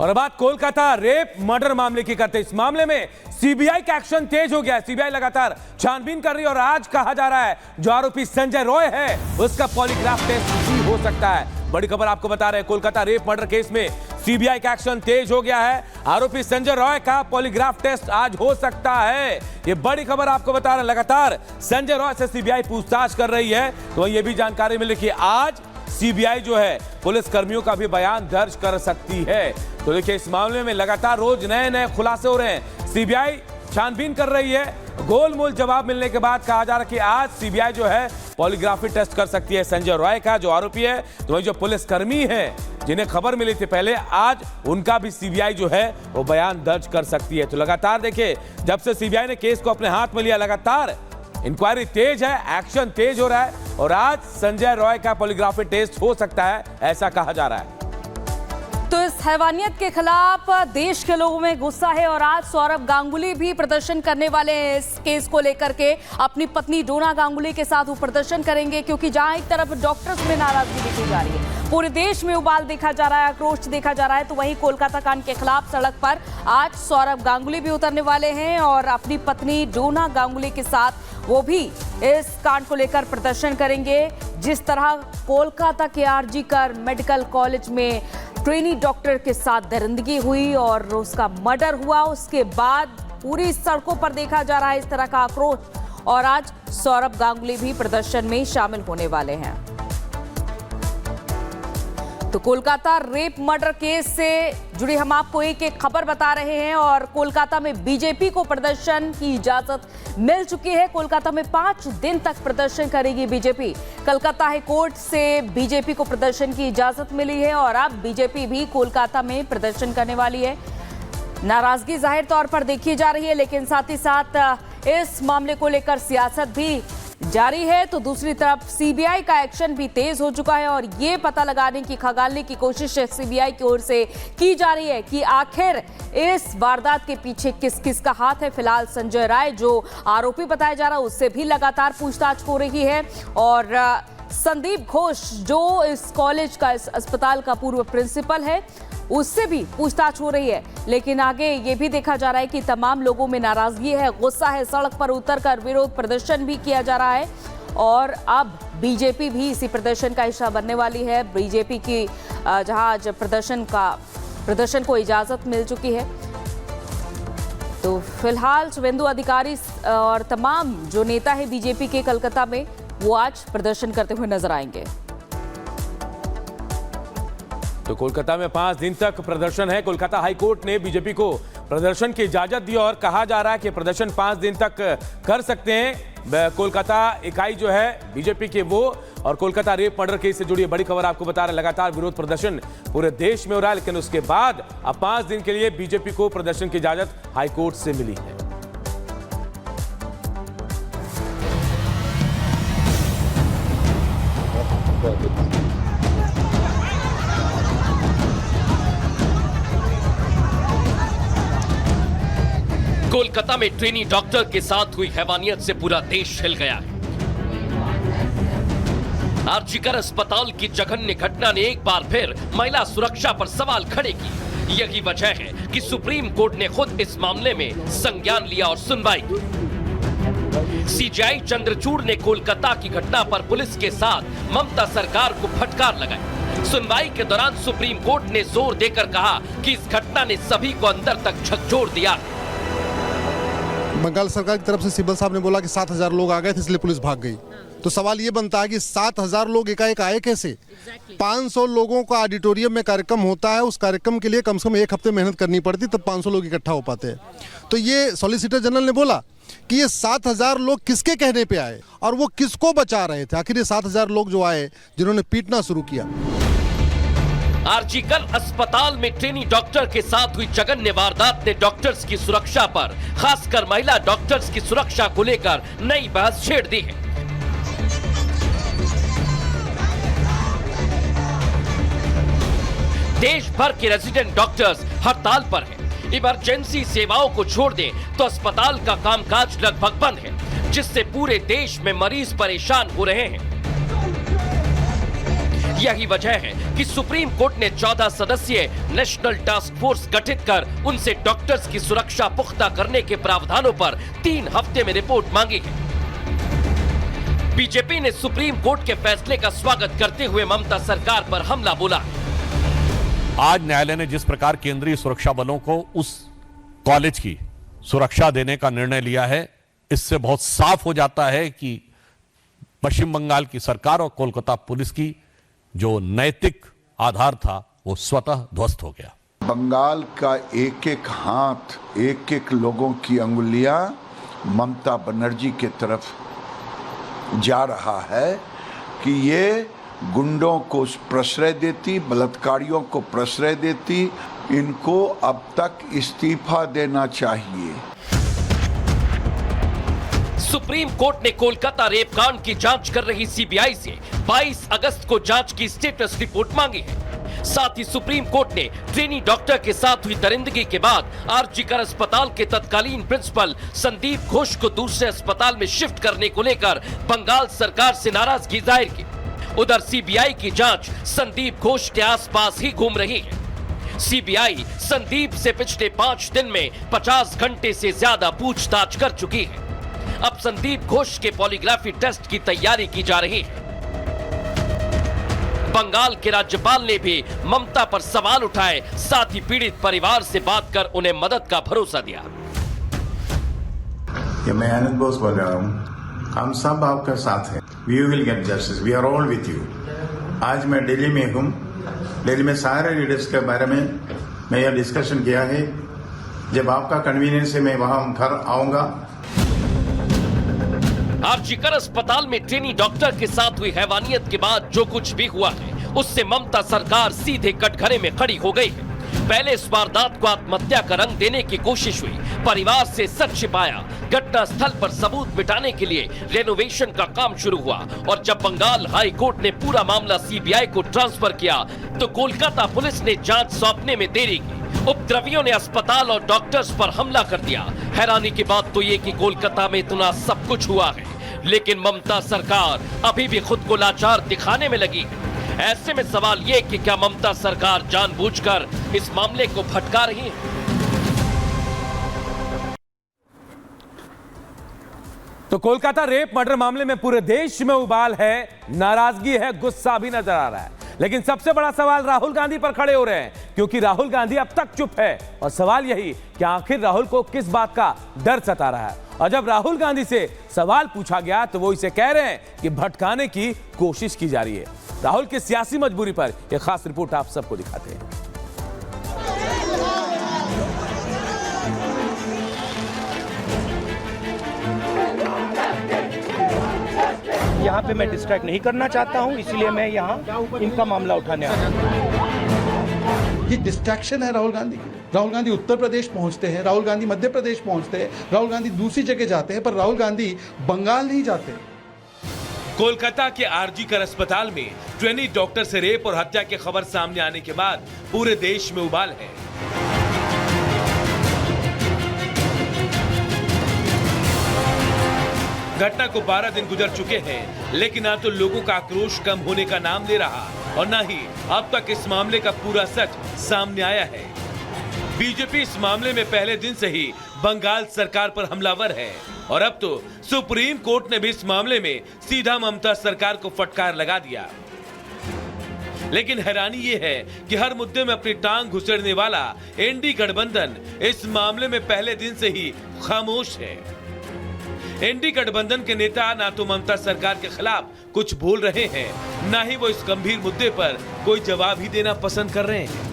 और बात Kolkata rape murder मामले की करते हैं। इस मामले में सीबीआई का एक्शन तेज हो गया है। सीबीआई लगातार छानबीन कर रही है और आज कहा जा रहा है जो आरोपी संजय रॉय है उसका पॉलीग्राफ टेस्ट भी हो सकता है। बड़ी खबर आपको बता रहे हैं, कोलकाता रेप मर्डर केस में सीबीआई का एक्शन तेज हो गया है। आरोपी संजय रॉय का पॉलीग्राफ टेस्ट आज हो सकता है। ये बड़ी खबर आपको बता रहे हैं। लगातार संजय रॉय से सीबीआई पूछताछ कर रही है, तो ये भी जानकारी मिली कि आज सीबीआई जो है पुलिस कर्मियों का भी बयान दर्ज कर सकती है। तो देखिए, इस मामले में लगातार रोज नए नए खुलासे हो रहे हैं। सीबीआई छानबीन कर रही है। गोलमोल जवाब मिलने के बाद कहा जा रहा है कि आज सीबीआई जो है पॉलीग्राफी टेस्ट कर सकती है संजय रॉय का, जो आरोपी है। तो वही जो पुलिस कर्मी है जिन्हें खबर मिली थी पहले, आज उनका भी सीबीआई जो है वो बयान दर्ज कर सकती है। तो लगातार देखिए, जब से सीबीआई ने केस को अपने हाथ में लिया, लगातार इंक्वायरी तेज है, एक्शन तेज हो रहा है और आज संजय रॉय का पॉलीग्राफी टेस्ट हो सकता है, ऐसा कहा जा रहा है। तो इस हैवानियत के खिलाफ देश के लोगों में गुस्सा है और आज सौरभ गांगुली भी प्रदर्शन करने वाले हैं। इस केस को लेकर के अपनी पत्नी डोना गांगुली के साथ वो प्रदर्शन करेंगे, क्योंकि जहां एक तरफ डॉक्टर्स में नाराजगी देखी जा रही है, पूरे देश में उबाल देखा जा रहा है, आक्रोश देखा जा रहा है, तो वहीं कोलकाता कांड के खिलाफ सड़क पर आज सौरभ गांगुली भी उतरने वाले हैं और अपनी पत्नी डोना गांगुली के साथ वो भी इस कांड को लेकर प्रदर्शन करेंगे। जिस तरह कोलकाता के आरजीकर मेडिकल कॉलेज में ट्रेनी डॉक्टर के साथ दरिंदगी हुई और उसका मर्डर हुआ, उसके बाद पूरी सड़कों पर देखा जा रहा है इस तरह का आक्रोश और आज सौरभ गांगुली भी प्रदर्शन में शामिल होने वाले हैं। तो कोलकाता रेप मर्डर केस से जुड़ी हम आपको एक एक खबर बता रहे हैं और कोलकाता में बीजेपी को प्रदर्शन की इजाजत मिल चुकी है। कोलकाता में 5 दिन तक प्रदर्शन करेगी बीजेपी। कलकत्ता हाई कोर्ट से बीजेपी को प्रदर्शन की इजाजत मिली है और अब बीजेपी भी कोलकाता में प्रदर्शन करने वाली है। नाराजगी जाहिर तौर पर देखी जा रही है, लेकिन साथ ही साथ इस मामले को लेकर सियासत भी जारी है। तो दूसरी तरफ सीबीआई का एक्शन भी तेज हो चुका है और ये पता लगाने की, खंगालने की कोशिश सीबीआई की ओर से की जा रही है कि आखिर इस वारदात के पीछे किस किस का हाथ है। फिलहाल संजय राय जो आरोपी बताया जा रहा है उससे भी लगातार पूछताछ हो रही है और संदीप घोष जो इस कॉलेज का, इस अस्पताल का पूर्व प्रिंसिपल है, उससे भी पूछताछ हो रही है। लेकिन आगे ये भी देखा जा रहा है कि तमाम लोगों में नाराजगी है, गुस्सा है, सड़क पर उतरकर विरोध प्रदर्शन भी किया जा रहा है और अब बीजेपी भी इसी प्रदर्शन का हिस्सा बनने वाली है। बीजेपी की जहां आज प्रदर्शन को इजाजत मिल चुकी है। तो फिलहाल शुभेंदु अधिकारी और तमाम जो नेता है बीजेपी के कलकत्ता में, वो आज प्रदर्शन करते हुए नजर आएंगे। तो कोलकाता में 5 दिन तक प्रदर्शन है। कोलकाता हाई कोर्ट ने बीजेपी को प्रदर्शन की इजाजत दी और कहा जा रहा है कि प्रदर्शन 5 दिन तक कर सकते हैं। कोलकाता इकाई जो है बीजेपी के वो, और कोलकाता रेप मर्डर केस से जुड़ी बड़ी खबर आपको बता रहे हैं। लगातार विरोध प्रदर्शन पूरे देश में हो रहा है, लेकिन उसके बाद अब 5 दिन के लिए बीजेपी को प्रदर्शन की इजाजत हाई कोर्ट से मिली है। कोलकाता में ट्रेनी डॉक्टर के साथ हुई हैवानियत से पूरा देश हिल गया है। आरजीकर अस्पताल की जघन्य घटना ने एक बार फिर महिला सुरक्षा पर सवाल खड़े किए। यही वजह है कि सुप्रीम कोर्ट ने खुद इस मामले में संज्ञान लिया और सुनवाई की। सीजेआई चंद्रचूड़ ने कोलकाता की घटना पर पुलिस के साथ ममता सरकार को फटकार लगाई। सुनवाई के दौरान सुप्रीम कोर्ट ने जोर देकर कहा कि इस घटना ने सभी को अंदर तक झकझोर दिया। बंगाल सरकार की तरफ से सिब्बल साहब ने बोला कि 7,000 लोग आ गए थे इसलिए पुलिस भाग गई। तो सवाल ये बनता है कि 7,000 लोग एकाएक आए कैसे? 500 लोगों का ऑडिटोरियम में कार्यक्रम होता है, उस कार्यक्रम के लिए कम से कम 1 हफ्ते मेहनत करनी पड़ती, तब 500 लोग इकट्ठा हो पाते हैं। तो ये सॉलिसिटर जनरल ने बोला कि ये 7,000 लोग किसके कहने पे आए और वो किसको बचा रहे थे? आखिर ये 7,000 लोग जो आए जिन्होंने पीटना शुरू किया। आरजीकर अस्पताल में ट्रेनी डॉक्टर के साथ हुई जघन्य वारदात ने डॉक्टर्स की सुरक्षा पर, खासकर महिला डॉक्टर्स की सुरक्षा को लेकर नई बहस छेड़ दी है। देश भर के रेजिडेंट डॉक्टर्स हड़ताल पर हैं। इमरजेंसी सेवाओं को छोड़ दें तो अस्पताल का कामकाज लगभग बंद है, जिससे पूरे देश में मरीज परेशान हो रहे हैं। यही वजह है कि सुप्रीम कोर्ट ने 14 सदस्यीय नेशनल टास्क फोर्स गठित कर उनसे डॉक्टर्स की सुरक्षा पुख्ता करने के प्रावधानों पर 3 हफ्ते में रिपोर्ट मांगी है। बीजेपी ने सुप्रीम कोर्ट के फैसले का स्वागत करते हुए ममता सरकार पर हमला बोला। आज न्यायालय ने जिस प्रकार केंद्रीय सुरक्षा बलों को उस कॉलेज की सुरक्षा देने का निर्णय लिया है, इससे बहुत साफ हो जाता है कि पश्चिम बंगाल की सरकार और कोलकाता पुलिस की जो नैतिक आधार था वो स्वतः ध्वस्त हो गया। बंगाल का एक एक हाथ, एक एक लोगों की अंगुलियां ममता बनर्जी की तरफ जा रहा है कि ये गुंडों को प्रश्रय देती, बलात्कारियों को प्रश्रय देती। इनको अब तक इस्तीफा देना चाहिए। सुप्रीम कोर्ट ने कोलकाता रेप कांड की जांच कर रही सीबीआई से 22 अगस्त को जांच की स्टेटस रिपोर्ट मांगी है। साथ ही सुप्रीम कोर्ट ने ट्रेनी डॉक्टर के साथ हुई दरिंदगी के बाद आरजी कर अस्पताल के तत्कालीन प्रिंसिपल संदीप घोष को दूसरे अस्पताल में शिफ्ट करने को लेकर बंगाल सरकार से नाराजगी जाहिर की। उधर सीबीआई की जांच संदीप घोष के आसपास ही घूम रही है। सीबीआई संदीप से पिछले 5 दिन में 50 घंटे से ज्यादा पूछताछ कर चुकी है। अब संदीप घोष के पॉलीग्राफी टेस्ट की तैयारी की जा रही है। बंगाल के राज्यपाल ने भी ममता पर सवाल उठाए, साथ ही पीड़ित परिवार से बात कर उन्हें मदद का भरोसा दिया। ये मैं आनंद बोस बोल रहा हूँ। हम सब आपके साथ हैं। We will get justice, we are all with you. आज मैं दिल्ली में हूँ। दिल्ली में सारे लीडर्स के बारे में मैं यह डिस्कशन किया है। जब आपका कन्वीनियंस है मैं वहां घर आऊंगा। आरजी कर अस्पताल में ट्रेनी डॉक्टर के साथ हुई हैवानियत के बाद जो कुछ भी हुआ है, उससे ममता सरकार सीधे कटघरे में खड़ी हो गई है। पहले इस वारदात को आत्महत्या का रंग देने की कोशिश हुई, परिवार से सच छिपाया। घटना स्थल पर सबूत मिटाने के लिए रेनोवेशन का काम शुरू हुआ और जब बंगाल हाई कोर्ट ने पूरा मामला सीबीआई को ट्रांसफर किया तो कोलकाता पुलिस ने जांच सौंपने में देरी की। उपद्रवियों ने अस्पताल और डॉक्टर्स पर हमला कर दिया। हैरानी की बात तो ये कि कोलकाता में इतना सब कुछ हुआ है, लेकिन ममता सरकार अभी भी खुद को लाचार दिखाने में लगी है। ऐसे में सवाल ये कि क्या ममता सरकार जानबूझकर इस मामले को भटका रही है? तो कोलकाता रेप मर्डर मामले में पूरे देश में उबाल है, नाराजगी है, गुस्सा भी नजर आ रहा है। लेकिन सबसे बड़ा सवाल राहुल गांधी पर खड़े हो रहे हैं, क्योंकि राहुल गांधी अब तक चुप है। और सवाल यही कि आखिर राहुल को किस बात का डर सता रहा है। और जब राहुल गांधी से सवाल पूछा गया तो वो इसे कह रहे हैं कि भटकाने की कोशिश की जा रही है। राहुल की सियासी मजबूरी पर एक खास रिपोर्ट आप सबको दिखाते हैं। यहाँ पे मैं डिस्ट्रैक्ट नहीं करना चाहता हूँ, इसलिए मैं यहाँ इनका मामला उठाने आया हूँ। ये डिस्ट्रैक्शन है राहुल गांधी। राहुल गांधी उत्तर प्रदेश पहुंचते हैं, राहुल गांधी मध्य प्रदेश पहुंचते हैं, राहुल गांधी दूसरी जगह जाते हैं, पर राहुल गांधी बंगाल नहीं जाते। कोलकाता के आरजी कर अस्पताल में ट्रेनी डॉक्टर से रेप और हत्या की खबर सामने आने के बाद पूरे देश में उबाल है। घटना को 12 दिन गुजर चुके हैं, लेकिन ना तो लोगों का आक्रोश कम होने का नाम ले रहा और ना ही अब तक इस मामले का पूरा सच सामने आया है। बीजेपी इस मामले में पहले दिन से ही बंगाल सरकार पर हमलावर है और अब तो सुप्रीम कोर्ट ने भी इस मामले में सीधा ममता सरकार को फटकार लगा दिया। लेकिन हैरानी ये है कि हर मुद्दे में अपनी टांग घुसेड़ने वाला एनडी गठबंधन इस मामले में पहले दिन से ही खामोश है। एनडी गठबंधन के नेता ना तो ममता सरकार के खिलाफ कुछ बोल रहे हैं, ना ही वो इस गंभीर मुद्दे पर कोई जवाब ही देना पसंद कर रहे हैं।